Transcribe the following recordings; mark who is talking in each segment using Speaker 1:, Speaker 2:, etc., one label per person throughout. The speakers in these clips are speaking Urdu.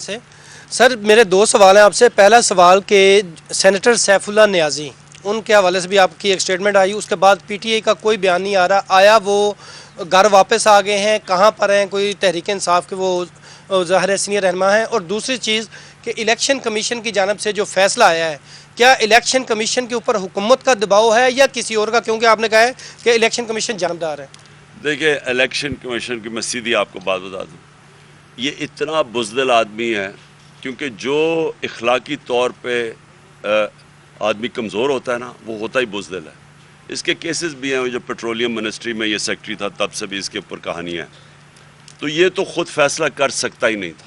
Speaker 1: سے سر میرے دو سوال ہیں آپ سے. پہلا سوال کہ سینیٹر سیف اللہ نیازی ان کے حوالے سے بھی آپ کی ایک سٹیٹمنٹ آئی, اس کے بعد پی ٹی آئی کا کوئی بیان نہیں آ رہا. آیا وہ گھر واپس آ گئے ہیں, کہاں پر ہیں, کوئی تحریک انصاف کے وہ ظاہر سینئر رہنما ہیں؟ اور دوسری چیز کہ الیکشن کمیشن کی جانب سے جو فیصلہ آیا ہے, کیا الیکشن کمیشن کے اوپر حکومت کا دباؤ ہے یا کسی اور کا؟ کیونکہ آپ نے کہا ہے کہ الیکشن کمیشن جانبدار ہے.
Speaker 2: دیکھیں, الیکشن کمیشن کی میں سیدھی آپ کو بات بتا دوں, یہ اتنا بزدل آدمی ہے کیونکہ جو اخلاقی طور پہ آدمی کمزور ہوتا ہے نا, وہ ہوتا ہی بزدل ہے. اس کے کیسز بھی ہیں, جو پیٹرولیم منسٹری میں یہ سیکٹری تھا تب سے بھی اس کے اوپر کہانی ہے. تو یہ تو خود فیصلہ کر سکتا ہی نہیں تھا.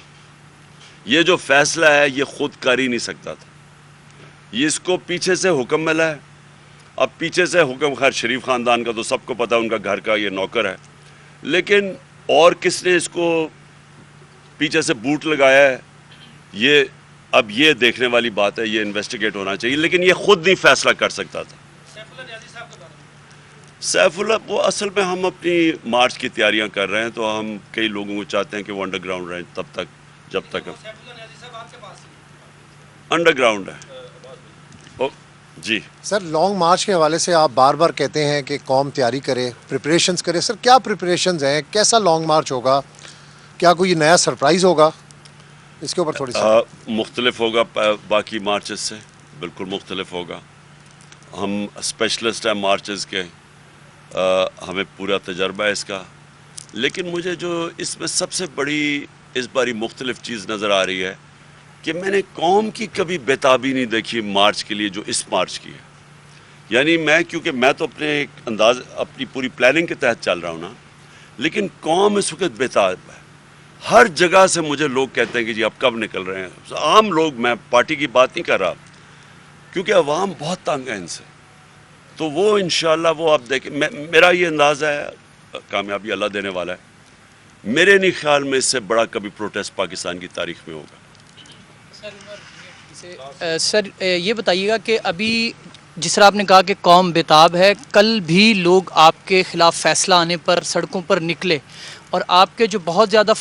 Speaker 2: یہ جو فیصلہ ہے یہ خود کر ہی نہیں سکتا تھا. یہ اس کو پیچھے سے حکم ملا ہے. اب پیچھے سے حکم, خیر شریف خاندان کا تو سب کو پتہ, ان کا گھر کا یہ نوکر ہے, لیکن اور کس نے اس کو پیچھے سے بوٹ لگایا ہے, یہ اب یہ دیکھنے والی بات ہے, یہ انویسٹیگیٹ ہونا چاہیے. لیکن یہ خود نہیں فیصلہ کر سکتا تھا. سیف اللہ, وہ اصل میں ہم اپنی مارچ کی تیاریاں کر رہے ہیں, تو ہم کئی لوگوں کو چاہتے ہیں کہ وہ انڈر گراؤنڈ رہیں تب تک جب تک انڈر گراؤنڈ ہے. جی
Speaker 3: سر, لانگ مارچ کے حوالے سے آپ بار بار کہتے ہیں کہ قوم تیاری کرے, پریپریشنز کرے. سر کیا پریپریشنز ہیں, کیسا لانگ مارچ ہوگا, کیا کوئی نیا سرپرائز ہوگا؟ اس کے اوپر تھوڑی سی
Speaker 2: مختلف ہوگا باقی مارچز سے, بالکل مختلف ہوگا. ہم اسپیشلسٹ ہیں مارچز کے, ہمیں پورا تجربہ ہے اس کا. لیکن مجھے جو اس میں سب سے بڑی اس باری مختلف چیز نظر آ رہی ہے کہ میں نے قوم کی کبھی بےتابی نہیں دیکھی مارچ کے لیے جو اس مارچ کی ہے. یعنی کیونکہ میں تو اپنے ایک انداز اپنی پوری پلاننگ کے تحت چل رہا ہوں نا, لیکن قوم اس وقت بےتاب ہے. ہر جگہ سے مجھے لوگ کہتے ہیں کہ جی آپ کب نکل رہے ہیں. عام لوگ, میں پارٹی کی بات نہیں کر رہا, کیونکہ عوام بہت تنگ ہے ان سے. تو وہ انشاءاللہ وہ آپ دیکھیں, میرا یہ انداز ہے, کامیابی اللہ دینے والا ہے, میرے نہیں خیال میں اس سے بڑا کبھی پروٹیسٹ پاکستان کی تاریخ میں ہوگا.
Speaker 4: سر یہ بتائیے گا کہ ابھی جس طرح آپ نے کہا کہ قوم بےتاب ہے, کل بھی لوگ آپ کے خلاف فیصلہ آنے پر سڑکوں پر نکلے, اور آپ کے جو بہت زیادہ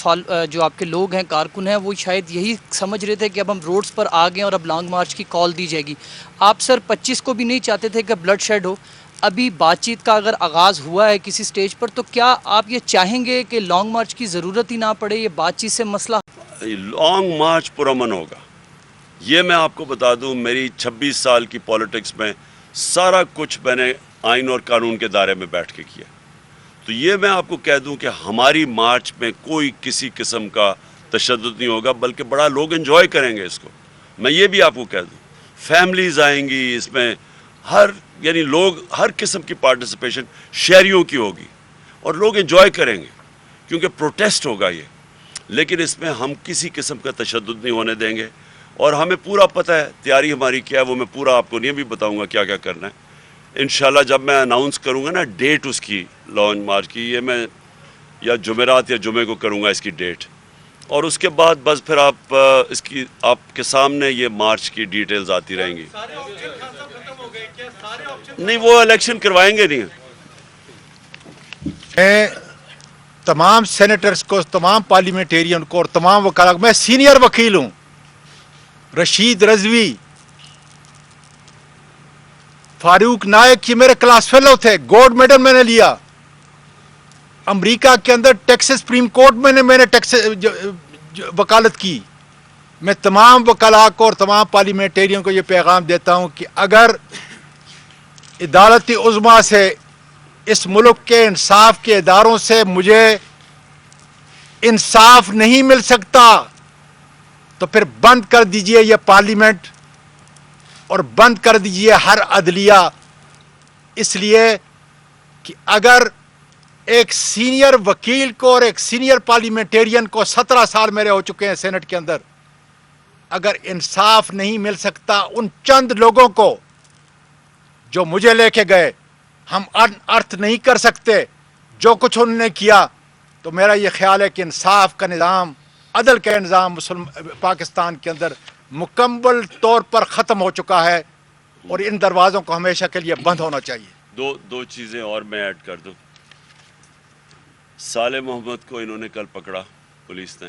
Speaker 4: جو آپ کے لوگ ہیں, کارکن ہیں, وہ شاید یہی سمجھ رہے تھے کہ اب ہم روڈز پر آ گئے اور اب لانگ مارچ کی کال دی جائے گی. آپ سر 25 کو بھی نہیں چاہتے تھے کہ بلڈ شیڈ ہو. ابھی بات چیت کا اگر آغاز ہوا ہے کسی سٹیج پر, تو کیا آپ یہ چاہیں گے کہ لانگ مارچ کی ضرورت ہی نہ پڑے, یہ بات چیت سے مسئلہ؟
Speaker 2: لانگ مارچ پرامن ہوگا. یہ میں آپ کو بتا دوں, میری 26 سال کی پولیٹکس میں سارا کچھ میں نے آئین اور قانون کے دائرے میں بیٹھ کے کیا. تو یہ میں آپ کو کہہ دوں کہ ہماری مارچ میں کوئی کسی قسم کا تشدد نہیں ہوگا, بلکہ بڑا لوگ انجوائے کریں گے اس کو. میں یہ بھی آپ کو کہہ دوں, فیملیز آئیں گی اس میں, یعنی لوگ ہر قسم کی پارٹیسپیشن شہریوں کی ہوگی, اور لوگ انجوائے کریں گے کیونکہ پروٹیسٹ ہوگا یہ. لیکن اس میں ہم کسی قسم کا تشدد نہیں ہونے دیں گے, اور ہمیں پورا پتہ ہے تیاری ہماری کیا ہے. وہ میں پورا آپ کو نہیں بھی بتاؤں گا کیا کیا کرنا ہے. انشاءاللہ جب میں اناؤنس کروں گا نا ڈیٹ اس کی لانگ مارچ کی, یہ میں یا جمعرات یا جمعے کو کروں گا اس کی ڈیٹ, اور اس کے بعد بس پھر اس کی آپ کے سامنے یہ مارچ کی ڈیٹیلز آتی رہیں گی. نہیں, وہ الیکشن کروائیں گے نہیں.
Speaker 5: میں تمام سینیٹرز کو, تمام پارلیمنٹیرین کو اور تمام وکلاء, میں سینئر وکیل ہوں, رشید رضوی, فاروق نائک, یہ میرے کلاس فیلو تھے, گولڈ میڈل میں نے لیا. امریکہ کے اندر ٹیکساس سپریم کورٹ میں نے وکالت کی. میں تمام وکلاء کو اور تمام پارلیمنٹیرین کو یہ پیغام دیتا ہوں کہ اگر عدالت عظمیٰ سے, اس ملک کے انصاف کے اداروں سے مجھے انصاف نہیں مل سکتا, تو پھر بند کر دیجئے یہ پارلیمنٹ, اور بند کر دیجئے ہر عدلیہ. اس لیے کہ اگر ایک سینئر وکیل کو اور ایک سینئر پارلیمنٹیرین کو 17 سال میرے ہو چکے ہیں سینٹ کے اندر, اگر انصاف نہیں مل سکتا ان چند لوگوں کو جو مجھے لے کے گئے, ہم ارتھ نہیں کر سکتے جو کچھ انہوں نے کیا. تو میرا یہ خیال ہے کہ انصاف کا نظام, عدل کا نظام پاکستان کے اندر مکمل طور پر ختم ہو چکا ہے, اور ان دروازوں کو ہمیشہ کے لیے بند ہونا چاہیے.
Speaker 2: دو چیزیں اور میں ایڈ کر دوں. صالح محمد کو انہوں نے کل پکڑا پولیس نے,